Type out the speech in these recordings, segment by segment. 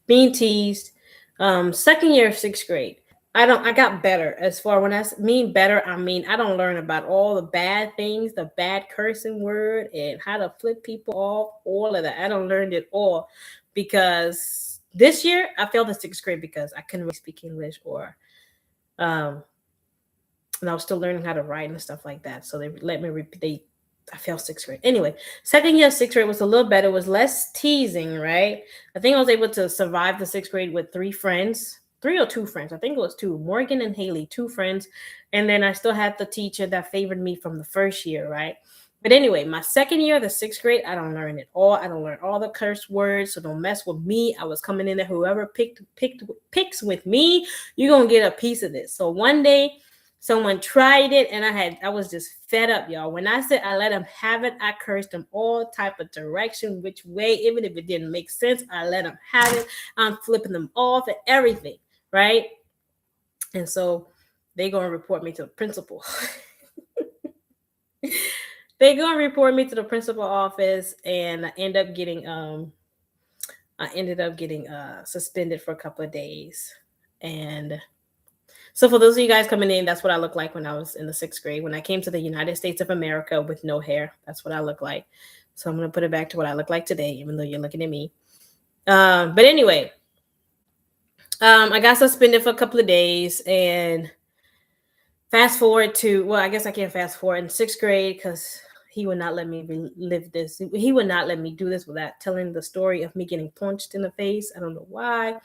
being teased. Second year of sixth grade. I got better. As far when mean better, I mean I don't learn about all the bad things, the bad cursing word, and how to flip people off, all of that. I don't learn it all because this year I failed the sixth grade because I couldn't really speak English, or um and I was still learning how to write and stuff like that. So they let me repeat. I failed sixth grade. Anyway, second year of sixth grade was a little better. It was less teasing, right? I think I was able to survive the sixth grade with three friends, three or two friends. I think it was two, Morgan and Haley, two friends. And then I still had the teacher that favored me from the first year, right? But anyway, my second year, the sixth grade, I don't learn it all. I don't learn all the curse words, so don't mess with me. I was coming in there. Whoever picks with me, you're gonna get a piece of this. So one day someone tried it, and I was just fed up, y'all. When I said I let them have it, I cursed them all type of direction, which way, even if it didn't make sense, I let them have it. I'm flipping them off and everything, right? And so they gonna report me to the principal. They gonna report me to the principal office, and I ended up getting suspended for a couple of days. And so for those of you guys coming in, that's what I looked like when I was in the sixth grade. When I came to the United States of America with no hair, that's what I look like. So I'm going to put it back to what I look like today, even though you're looking at me. But anyway, I got suspended for a couple of days, and fast forward to, well, I guess I can't fast forward in sixth grade because he would not let me live this. He would not let me do this without telling the story of me getting punched in the face. I don't know why,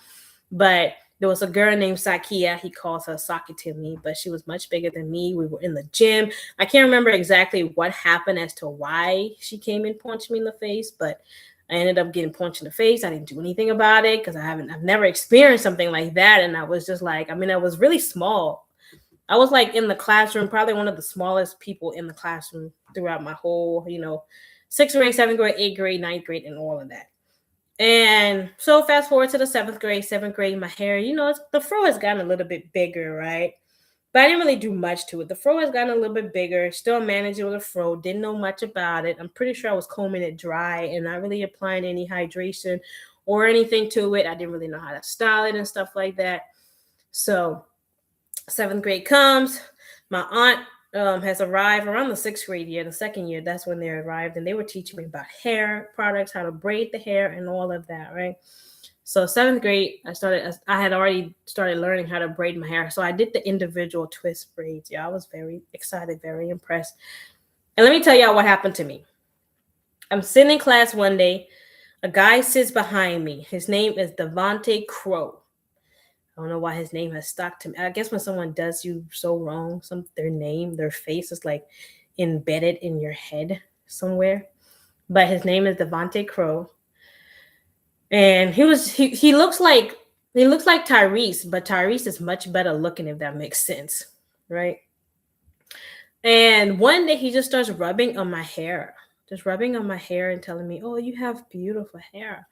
but there was a girl named Sakia. He calls her Saki to me, but she was much bigger than me. We were in the gym. I can't remember exactly what happened as to why she came and punched me in the face, but I ended up getting punched in the face. I didn't do anything about it because I've never experienced something like that. And I was just like, I mean, I was really small. I was like in the classroom, probably one of the smallest people in the classroom throughout my whole, sixth grade, seventh grade, eighth grade, ninth grade, and all of that. And so fast forward to the seventh grade, my hair, the fro has gotten a little bit bigger, right? But I didn't really do much to it. The fro has gotten a little bit bigger, still managing with a fro, didn't know much about it. I'm pretty sure I was combing it dry and not really applying any hydration or anything to it. I didn't really know how to style it and stuff like that. So seventh grade comes, my aunt has arrived around the sixth grade year, the second year. That's when they arrived, and they were teaching me about hair products, how to braid the hair, and all of that, right? So seventh grade, I had already started learning how to braid my hair. So I did the individual twist braids. Yeah, I was very excited, very impressed. And let me tell y'all what happened to me. I'm sitting in class one day. A guy sits behind me. His name is Devontae Crow. I don't know why his name has stuck to me. I guess when someone does you so wrong, their name, their face is like embedded in your head somewhere. But his name is Devontae Crow. And he looks like Tyrese, but Tyrese is much better looking, if that makes sense, right? And one day he just starts rubbing on my hair, and telling me, "Oh, you have beautiful hair."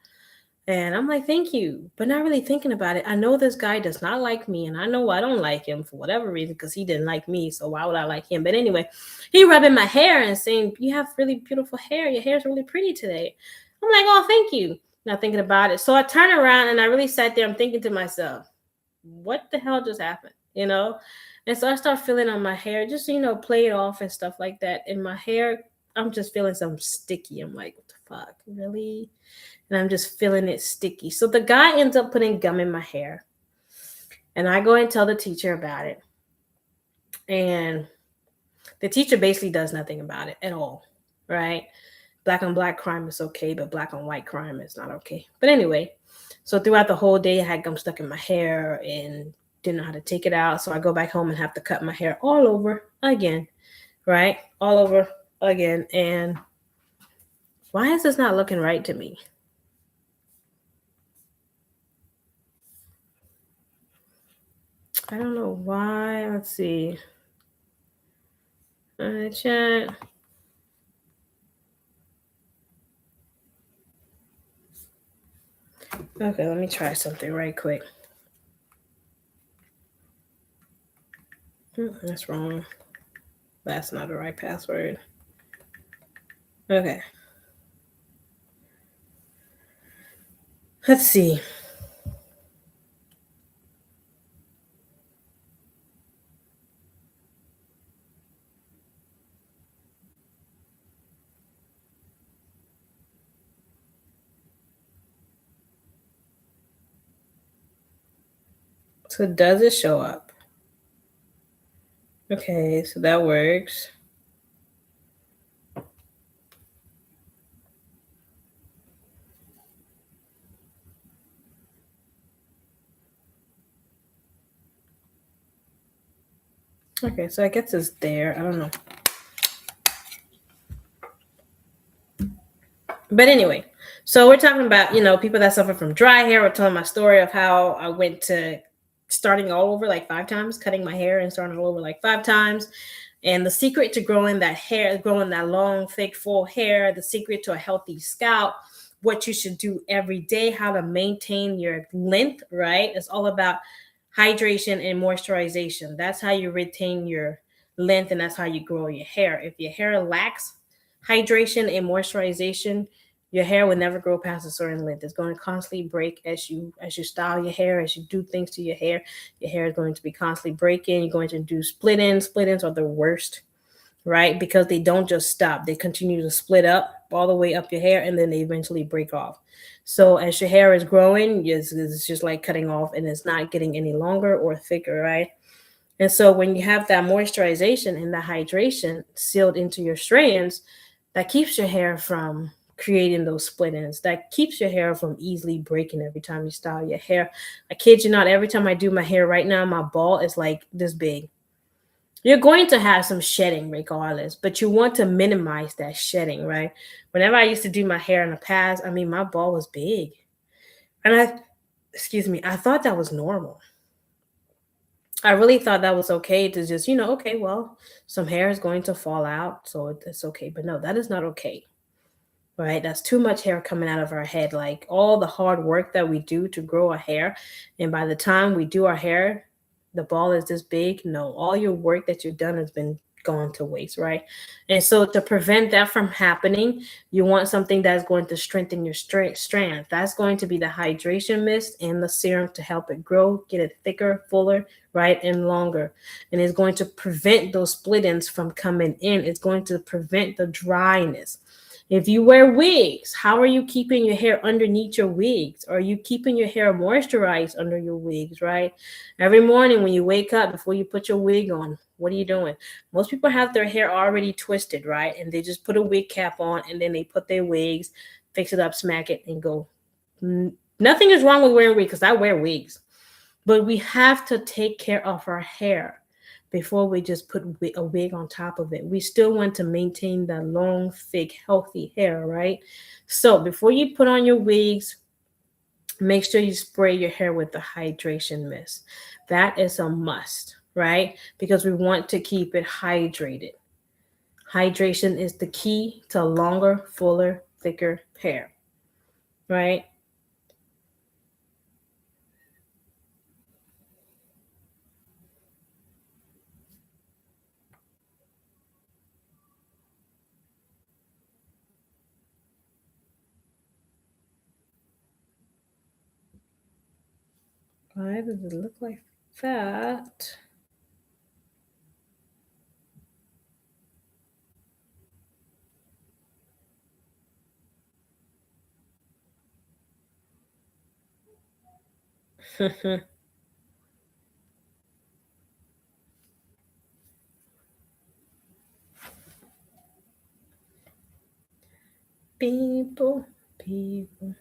And I'm like, "Thank you," but not really thinking about it. I know this guy does not like me, and I know I don't like him for whatever reason because he didn't like me. So why would I like him? But anyway, he rubbing my hair and saying, "You have really beautiful hair. Your hair's really pretty today." I'm like, "Oh, thank you." Not thinking about it. So I turn around and I really sat there. I'm thinking to myself, what the hell just happened? And so I start feeling on my hair, just, play it off and stuff like that. And my hair, I'm just feeling some sticky. I'm like, what the fuck? Really? And I'm just feeling it sticky. So the guy ends up putting gum in my hair. And I go and tell the teacher about it. And the teacher basically does nothing about it at all, right? Black on black crime is okay, but black on white crime is not okay. But anyway, so throughout the whole day, I had gum stuck in my hair and didn't know how to take it out. So I go back home and have to cut my hair all over again, right? All over again. And why is this not looking right to me? I don't know why. Let's see. Chat. Okay, let me try something right quick. That's wrong. That's not the right password. Okay. Let's see. So does it show up? Okay, so that works. Okay, so I guess it's there. I don't know. But anyway, so we're talking about, people that suffer from dry hair. We're telling my story of how I went to starting all over like 5 times, cutting my hair and starting all over like 5 times. And the secret to growing that hair, growing that long, thick, full hair, the secret to a healthy scalp, what you should do every day, how to maintain your length, right? It's all about hydration and moisturization. That's how you retain your length, and that's how you grow your hair. If your hair lacks hydration and moisturization, your hair will never grow past a certain length. It's going to constantly break as you style your hair, as you do things to your hair. Your hair is going to be constantly breaking. You're going to do split ends. Split ends are the worst, right? Because they don't just stop. They continue to split up all the way up your hair, and then they eventually break off. So as your hair is growing, it's just like cutting off, and it's not getting any longer or thicker, right? And so when you have that moisturization and the hydration sealed into your strands, that keeps your hair from creating those split ends. That keeps your hair from easily breaking every time you style your hair. I kid you not, every time I do my hair right now, my ball is like this big. You're going to have some shedding regardless, but you want to minimize that shedding, right? Whenever I used to do my hair in the past, I mean, my ball was big. And I thought that was normal. I really thought that was okay to just, okay, well, some hair is going to fall out, so it's okay. But no, that is not okay, right? That's too much hair coming out of our head. Like all the hard work that we do to grow our hair, and by the time we do our hair, the ball is this big. No, all your work that you've done has been gone to waste, right? And so to prevent that from happening, you want something that's going to strengthen your strand. That's going to be the hydration mist and the serum to help it grow, get it thicker, fuller, right, and longer. And it's going to prevent those split ends from coming in. It's going to prevent the dryness. If you wear wigs, how are you keeping your hair underneath your wigs? Are you keeping your hair moisturized under your wigs, right? Every morning when you wake up, before you put your wig on, what are you doing? Most people have their hair already twisted, right? And they just put a wig cap on, and then they put their wigs, fix it up, smack it, and go. Nothing is wrong with wearing wigs, because I wear wigs. But we have to take care of our hair before we just put a wig on top of it. We still want to maintain that long, thick, healthy hair, right? So before you put on your wigs, make sure you spray your hair with the hydration mist. That is a must, right? Because we want to keep it hydrated. Hydration is the key to longer, fuller, thicker hair, right? Why does it look like that? People, people.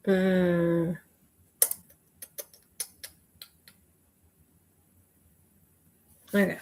Mm. Okay.